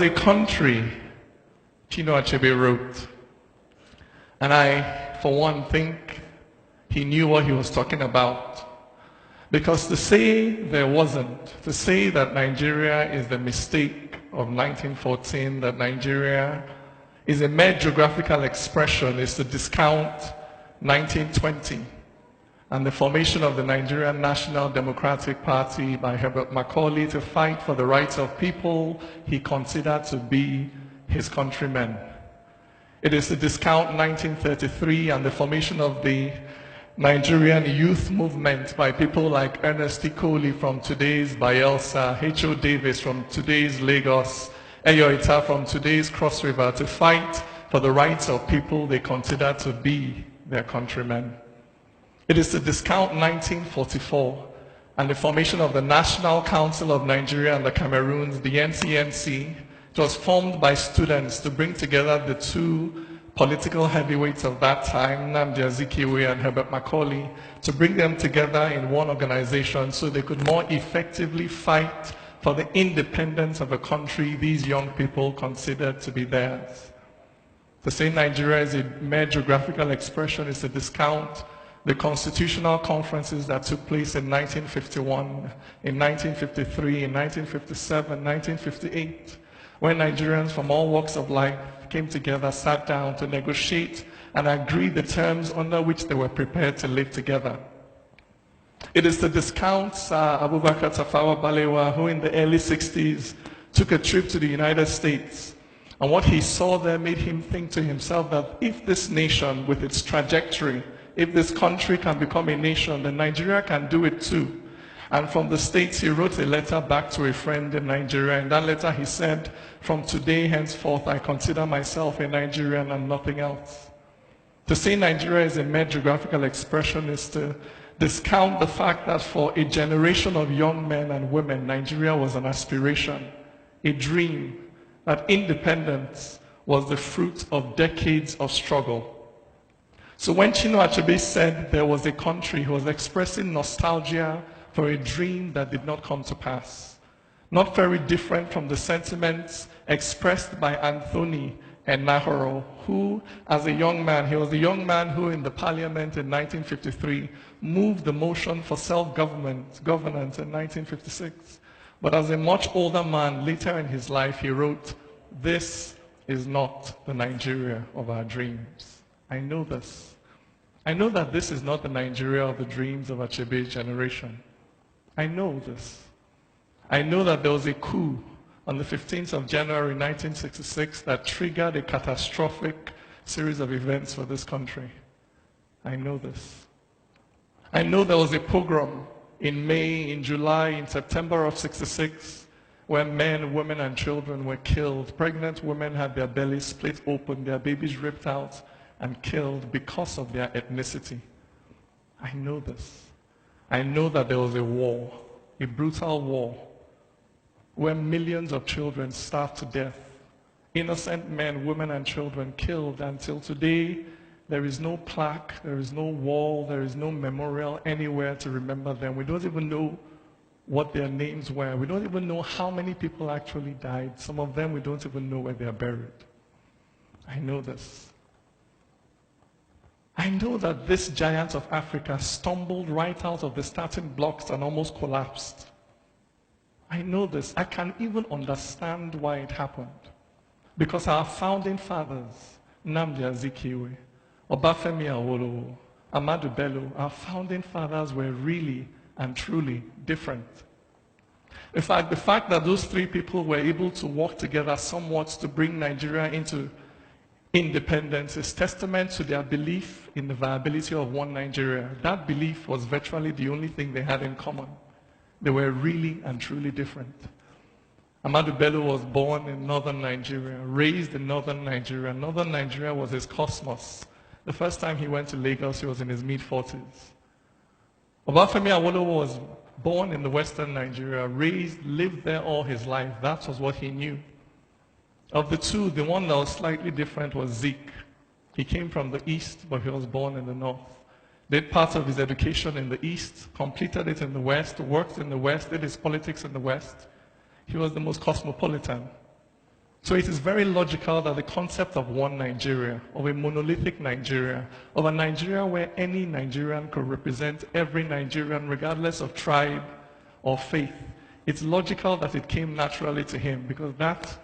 a country, Chinua Achebe wrote, and I, for one, think he knew what he was talking about. Because to say there wasn't, to say that Nigeria is the mistake of 1914, that Nigeria is a mere geographical expression, is to discount 1920 and the formation of the Nigerian National Democratic Party by Herbert Macaulay to fight for the rights of people he considered to be his countrymen. It is to discount 1933 and the formation of the Nigerian youth movement by people like Ernest Ikoli from today's Bayelsa, H.O. Davis from today's Lagos, Eyo Ita from today's Cross River, to fight for the rights of people they consider to be their countrymen. It is to discount 1944 and the formation of the National Council of Nigeria and the Cameroons, the NCNC. It was formed by students to bring together the two political heavyweights of that time, Nnamdi Azikiwe and Herbert Macaulay, to bring them together in one organization so they could more effectively fight for the independence of a country these young people considered to be theirs. To say Nigeria is a mere geographical expression is to discount the constitutional conferences that took place in 1951, in 1953, in 1957, 1958, when Nigerians from all walks of life came together, sat down to negotiate and agree the terms under which they were prepared to live together. It is to discount Abubakar Tafawa Balewa, who in the early 60s took a trip to the United States, and what he saw there made him think to himself that if this nation, with its trajectory, if this country can become a nation, then Nigeria can do it too. And from the States, he wrote a letter back to a friend in Nigeria. In that letter, he said, "From today henceforth, I consider myself a Nigerian and nothing else." To say Nigeria is a mere geographical expression is to discount the fact that for a generation of young men and women, Nigeria was an aspiration, a dream, that independence was the fruit of decades of struggle. So when Chinua Achebe said there was a country, he was expressing nostalgia for a dream that did not come to pass. Not very different from the sentiments expressed by Anthony Enahoro, who, as a young man, he was the young man who in the parliament in 1953 moved the motion for self-governance in 1956. But as a much older man, later in his life, he wrote, "This is not the Nigeria of our dreams." I know this. I know that this is not the Nigeria of the dreams of Achebe's generation. I know this. I know that there was a coup on the 15th of January 1966 that triggered a catastrophic series of events for this country. I know this. I know there was a pogrom in May, in July, in September of 66, where men, women, and children were killed. Pregnant women had their bellies split open, their babies ripped out and killed because of their ethnicity. I know this. I know that there was a war, a brutal war, where millions of children starved to death. Innocent men, women, and children killed. Until today, there is no plaque, there is no wall, there is no memorial anywhere to remember them. We don't even know what their names were. We don't even know how many people actually died. Some of them, we don't even know where they are buried. I know this. I know that this giant of Africa stumbled right out of the starting blocks and almost collapsed. I know this. I can even understand why it happened. Because our founding fathers, Nnamdi Azikiwe, Obafemi Awolowo, Ahmadu Bello, our founding fathers were really and truly different. In fact, the fact that those three people were able to work together somewhat to bring Nigeria into independence is testament to their belief in the viability of one Nigeria. That belief was virtually the only thing they had in common. They were really and truly different. Ahmadu Bello was born in northern Nigeria, raised in northern Nigeria. Northern Nigeria was his cosmos. The first time he went to Lagos, he was in his mid-40s. Obafemi Awolowo was born in the western Nigeria, raised, lived there all his life. That was what he knew. Of the two, the one that was slightly different was Dike. He came from the east, but he was born in the north. Did part of his education in the east, completed it in the west, worked in the west, did his politics in the west. He was the most cosmopolitan. So it is very logical that the concept of one Nigeria, of a monolithic Nigeria, of a Nigeria where any Nigerian could represent every Nigerian regardless of tribe or faith, it's logical that it came naturally to him because that's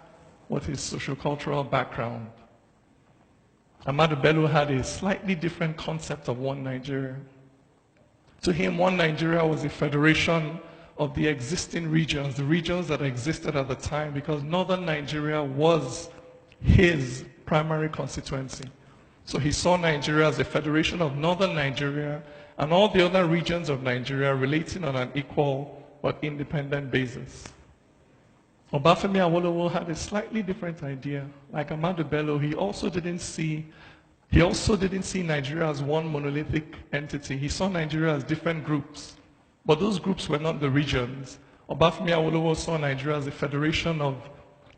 what his sociocultural background. Ahmadu Bello had a slightly different concept of one Nigeria. To him, one Nigeria was a federation of the existing regions, the regions that existed at the time, because northern Nigeria was his primary constituency. So he saw Nigeria as a federation of northern Nigeria and all the other regions of Nigeria relating on an equal but independent basis. Obafemi Awolowo had a slightly different idea. Like Ahmadu Bello, he also didn't see Nigeria as one monolithic entity. He saw Nigeria as different groups. But those groups were not the regions. Obafemi Awolowo saw Nigeria as a federation of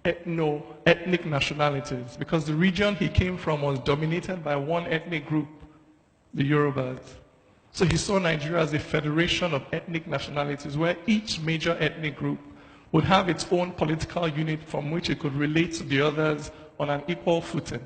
ethnic nationalities because the region he came from was dominated by one ethnic group, the Yorubas. So he saw Nigeria as a federation of ethnic nationalities where each major ethnic group would have its own political unit from which it could relate to the others on an equal footing.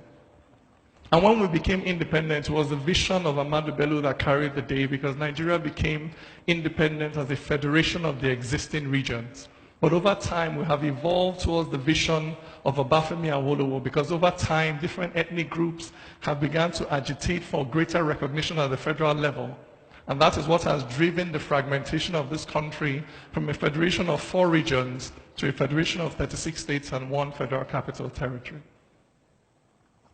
And when we became independent, it was the vision of Ahmadu Bello that carried the day because Nigeria became independent as a federation of the existing regions. But over time, we have evolved towards the vision of Obafemi Awolowo because over time, different ethnic groups have begun to agitate for greater recognition at the federal level. And that is what has driven the fragmentation of this country from a federation of 4 regions to a federation of 36 states and 1 federal capital territory.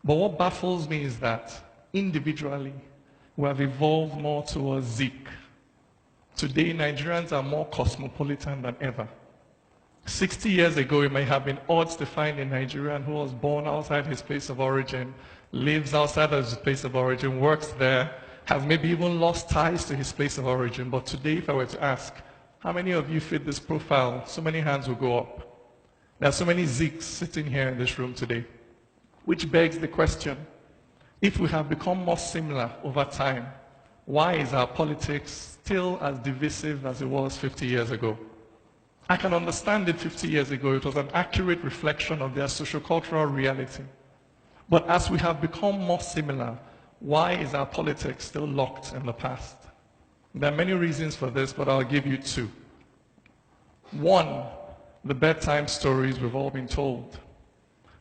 But what baffles me is that individually, we have evolved more towards Zeke. Today, Nigerians are more cosmopolitan than ever. 60 years ago, it may have been odd to find a Nigerian who was born outside his place of origin, lives outside of his place of origin, works there, has maybe even lost ties to his place of origin. But today, if I were to ask, how many of you fit this profile? So many hands will go up. There are so many Zekes sitting here in this room today. Which begs the question, if we have become more similar over time, why is our politics still as divisive as it was 50 years ago? I can understand it 50 years ago. It was an accurate reflection of their sociocultural reality. But as we have become more similar, why is our politics still locked in the past? There are many reasons for this, but I'll give you 2. 1, the bedtime stories we've all been told.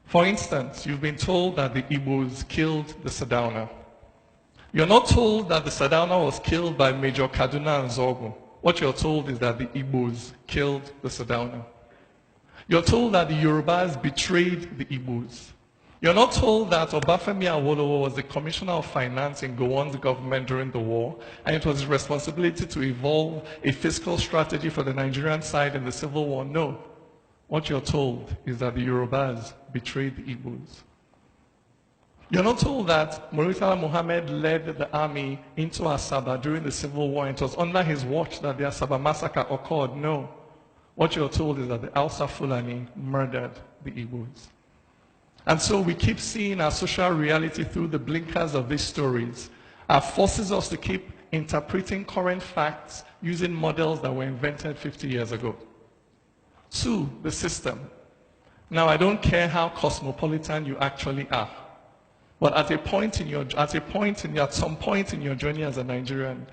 For instance, you've been told that the Igbos killed the Sardauna. You're not told that the Sardauna was killed by Major Kaduna and Zogu. What you're told is that the Igbos killed the Sardauna. You're told that the Yorubas betrayed the Igbos. You're not told that Obafemi Awolowo was the Commissioner of Finance in Gowon's government during the war, and it was his responsibility to evolve a fiscal strategy for the Nigerian side in the Civil War. No. What you're told is that the Yorubas betrayed the Igbos. You're not told that Murtala Muhammad led the army into Asaba during the Civil War, and it was under his watch that the Asaba massacre occurred. No. What you're told is that the Hausa Fulani murdered the Igbos. And so we keep seeing our social reality through the blinkers of these stories. It forces us to keep interpreting current facts using models that were invented 50 years ago. 2, the system. Now, I don't care how cosmopolitan you actually are, but at some point in your journey as a Nigerian,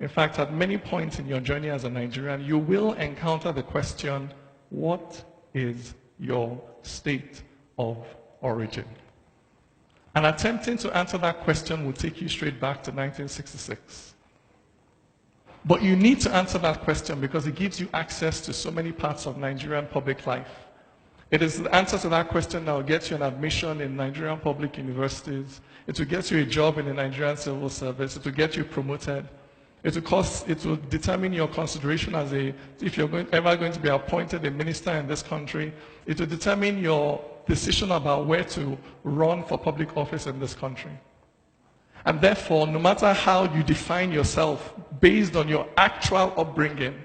in fact, at many points in your journey as a Nigerian, you will encounter the question, what is your state of origin? And attempting to answer that question will take you straight back to 1966. But you need to answer that question because it gives you access to so many parts of Nigerian public life. It is the answer to that question that will get you an admission in Nigerian public universities. It will get you a job in the Nigerian civil service. It will get you promoted. It will determine your consideration as if you're ever going to be appointed a minister in this country. It will determine your decision about where to run for public office in this country. And therefore, no matter how you define yourself based on your actual upbringing,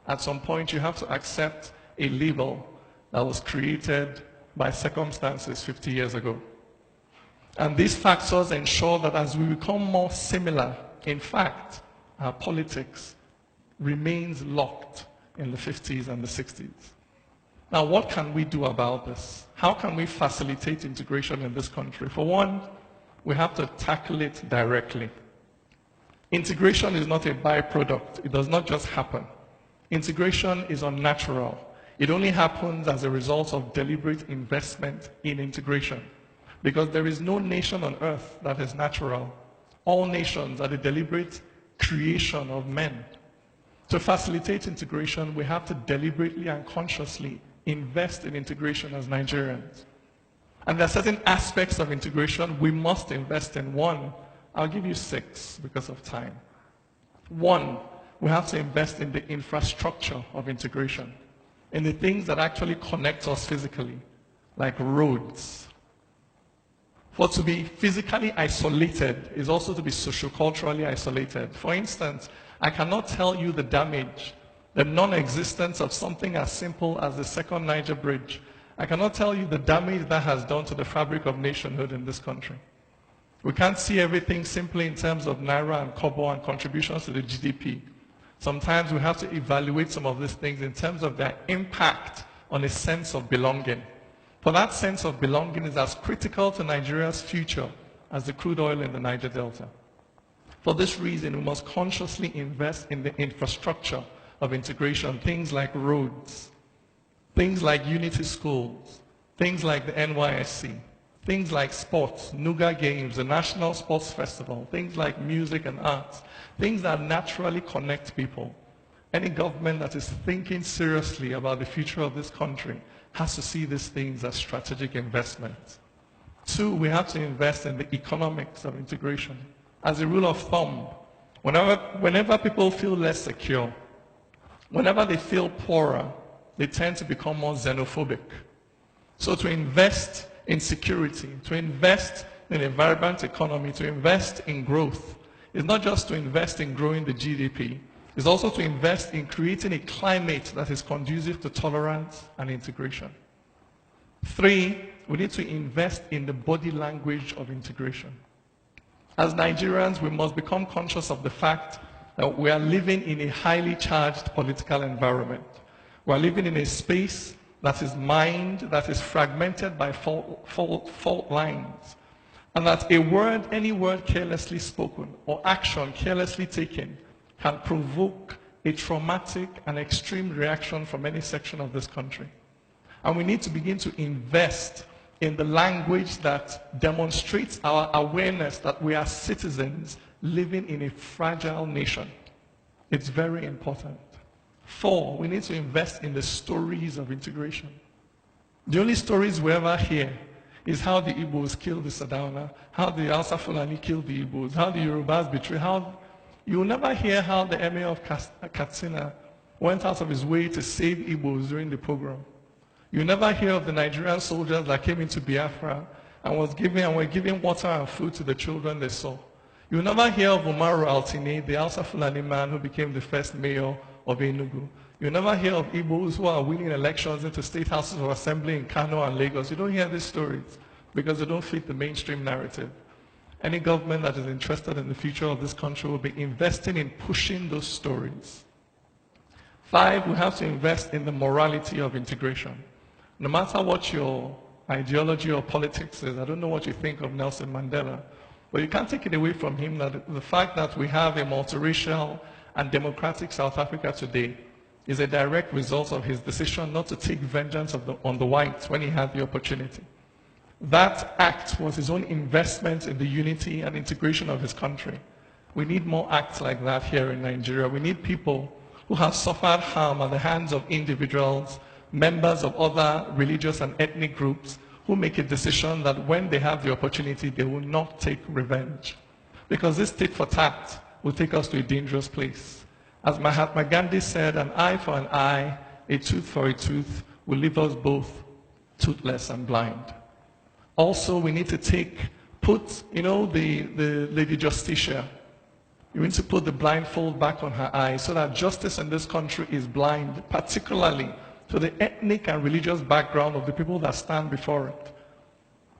at some point you have to accept a label that was created by circumstances 50 years ago. And these factors ensure that as we become more similar, in fact, our politics remains locked in the 50s and the 60s. Now, what can we do about this? How can we facilitate integration in this country? For one, we have to tackle it directly. Integration is not a byproduct. It does not just happen. Integration is unnatural. It only happens as a result of deliberate investment in integration. Because there is no nation on earth that is natural. All nations are the deliberate creation of men. To facilitate integration, we have to deliberately and consciously invest in integration as Nigerians. And there are certain aspects of integration we must invest in. One, I'll give you 6 because of time. One, we have to invest in the infrastructure of integration, in the things that actually connect us physically, like roads. For to be physically isolated is also to be socioculturally isolated. For instance, I cannot tell you the damage, the non-existence of something as simple as the Second Niger Bridge. I cannot tell you the damage that has done to the fabric of nationhood in this country. We can't see everything simply in terms of Naira and Kobo and contributions to the GDP. Sometimes we have to evaluate some of these things in terms of their impact on a sense of belonging. For that sense of belonging is as critical to Nigeria's future as the crude oil in the Niger Delta. For this reason, we must consciously invest in the infrastructure of integration, things like roads, things like unity schools, things like the NYSC, things like sports, Nuga Games, the National Sports Festival, things like music and arts, things that naturally connect people. Any government that is thinking seriously about the future of this country has to see these things as strategic investments. 2, we have to invest in the economics of integration. As a rule of thumb, whenever people feel less secure, whenever they feel poorer, they tend to become more xenophobic. So to invest in security, to invest in a vibrant economy, to invest in growth, is not just to invest in growing the GDP, it's also to invest in creating a climate that is conducive to tolerance and integration. 3, we need to invest in the body language of integration. As Nigerians, we must become conscious of the fact that we are living in a highly charged political environment. We are living in a space that is mined, that is fragmented by fault lines, and that any word carelessly spoken or action carelessly taken can provoke a traumatic and extreme reaction from any section of this country. And we need to begin to invest in the language that demonstrates our awareness that we are citizens living in a fragile nation. It's very important. 4, we need to invest in the stories of integration. The only stories we ever hear is how the Igbos killed the Sadauna, how the Hausa Fulani killed the Igbos, how the Yorubas betrayed, you'll never hear how the Emir of Katsina went out of his way to save Igbos during the pogrom. You never hear of the Nigerian soldiers that came into Biafra and were giving water and food to the children they saw. You never hear of Umaru Altine, the Hausa Fulani man who became the first mayor of Enugu. You never hear of Igbos who are winning elections into state houses of assembly in Kano and Lagos. You don't hear these stories because they don't fit the mainstream narrative. Any government that is interested in the future of this country will be investing in pushing those stories. 5, we have to invest in the morality of integration. No matter what your ideology or politics is, I don't know what you think of Nelson Mandela, but you can't take it away from him that the fact that we have a multiracial and democratic South Africa today is a direct result of his decision not to take vengeance on the whites when he had the opportunity. That act was his own investment in the unity and integration of his country. We need more acts like that here in Nigeria. We need people who have suffered harm at the hands of individuals, members of other religious and ethnic groups, who make a decision that when they have the opportunity, they will not take revenge. Because this tit for tat will take us to a dangerous place. As Mahatma Gandhi said, an eye for an eye, a tooth for a tooth, will leave us both toothless and blind. Also, we need to put the Lady Justicia, you need to put the blindfold back on her eyes so that justice in this country is blind, particularly to the ethnic and religious background of the people that stand before it.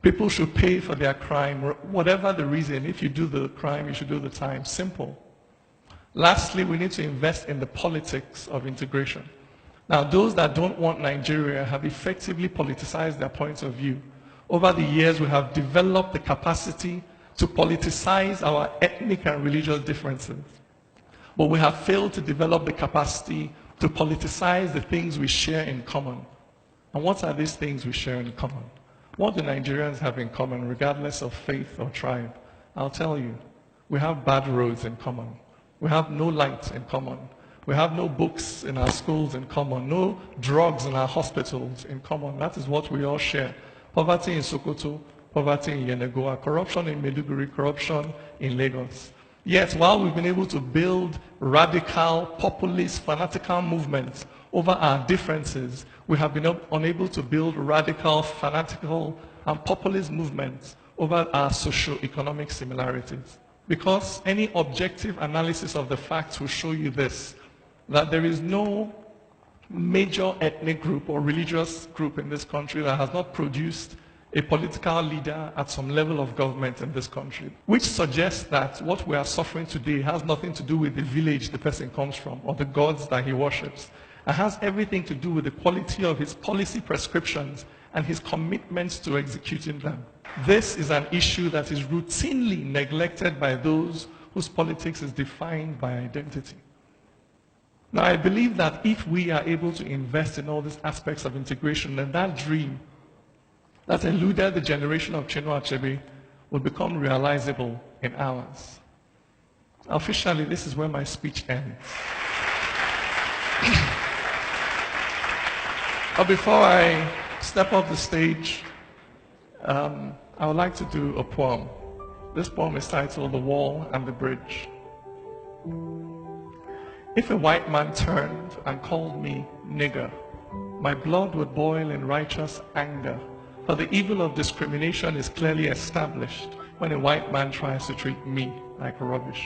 People should pay for their crime, whatever the reason. If you do the crime, you should do the time. Simple. Lastly, we need to invest in the politics of integration. Now, those that don't want Nigeria have effectively politicized their points of view. Over the years, we have developed the capacity to politicize our ethnic and religious differences. But we have failed to develop the capacity to politicize the things we share in common. And what are these things we share in common? What do Nigerians have in common, regardless of faith or tribe? I'll tell you. We have bad roads in common. We have no light in common. We have no books in our schools in common. No drugs in our hospitals in common. That is what we all share. Poverty in Sokoto, poverty in Yenagoa, corruption in Maiduguri, corruption in Lagos. Yet, while we've been able to build radical, populist, fanatical movements over our differences, we have been unable to build radical, fanatical, and populist movements over our socio-economic similarities. Because any objective analysis of the facts will show you this, that there is no major ethnic group or religious group in this country that has not produced a political leader at some level of government in this country, which suggests that what we are suffering today has nothing to do with the village the person comes from or the gods that he worships. It has everything to do with the quality of his policy prescriptions and his commitments to executing them. This is an issue that is routinely neglected by those whose politics is defined by identity. Now, I believe that if we are able to invest in all these aspects of integration, then that dream that eluded the generation of Chinua Achebe will become realizable in ours. Officially, this is where my speech ends. But before I step off the stage, I would like to do a poem. This poem is titled The Wall and the Bridge. If a white man turned and called me nigger, my blood would boil in righteous anger, for the evil of discrimination is clearly established when a white man tries to treat me like rubbish.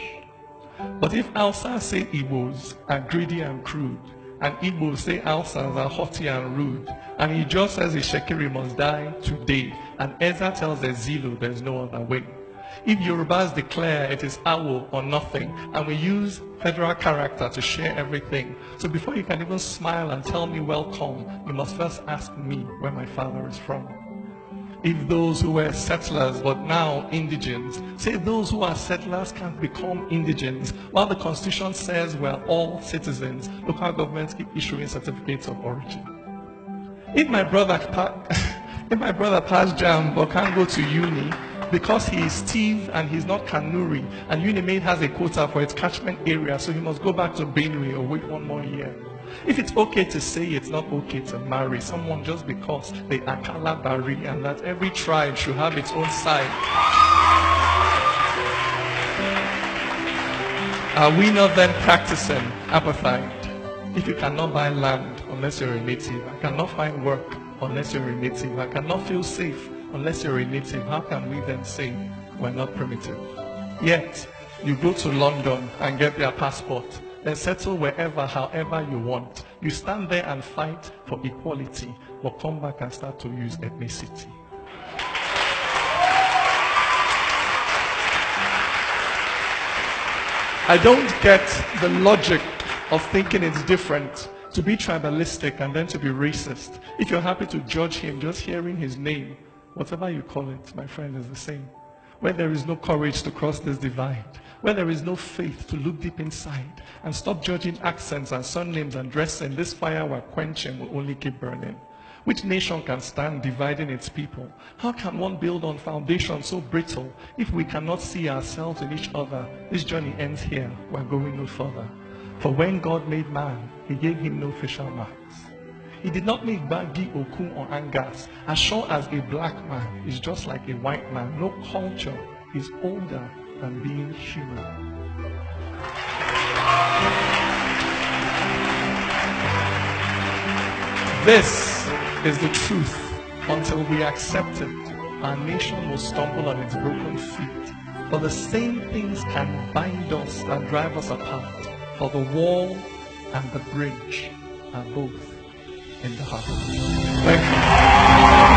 But if Hausas say Igbos are greedy and crude, and Igbos say Hausas are haughty and rude, and he just says Ishekiri must die today, and Ezra tells Ezilo there's no other way. If Yorubas declare it is Awo or nothing, and we use federal character to share everything, so before you can even smile and tell me welcome, you must first ask me where my father is from. If those who were settlers but now indigents say those who are settlers can't become indigents, while the Constitution says we're all citizens, local governments keep issuing certificates of origin. If my brother passed JAMB but can't go to uni because he is Steve and he's not Kanuri, and Unimate has a quota for its catchment area, so he must go back to Benue or wait 1 more year. If it's okay to say it's not okay to marry someone just because they are Kalabari and that every tribe should have its own side, are we not then practicing apartheid? If you cannot buy land unless you're a native, I cannot find work unless you're a native, I cannot feel safe unless you're a native, how can we then say we're not primitive? Yet, you go to London and get their passport, then settle wherever, however you want. You stand there and fight for equality, but come back and start to use ethnicity. I don't get the logic of thinking it's different to be tribalistic and then to be racist. If you're happy to judge him just hearing his name, whatever you call it, my friend, is the same. Where there is no courage to cross this divide, where there is no faith to look deep inside and stop judging accents and surnames and dressing, this fire we're quenching will only keep burning. Which nation can stand dividing its people? How can one build on foundation so brittle if we cannot see ourselves in each other? This journey ends here, we're going no further. For when God made man, he gave him no facial marks. He did not make Bagi, Okun, or Angas. As sure as a black man is just like a white man, no culture is older than being human. This is the truth. Until we accept it, our nation will stumble on its broken feet. For the same things can bind us and drive us apart. For the wall and the bridge are both in the heart. Thank you.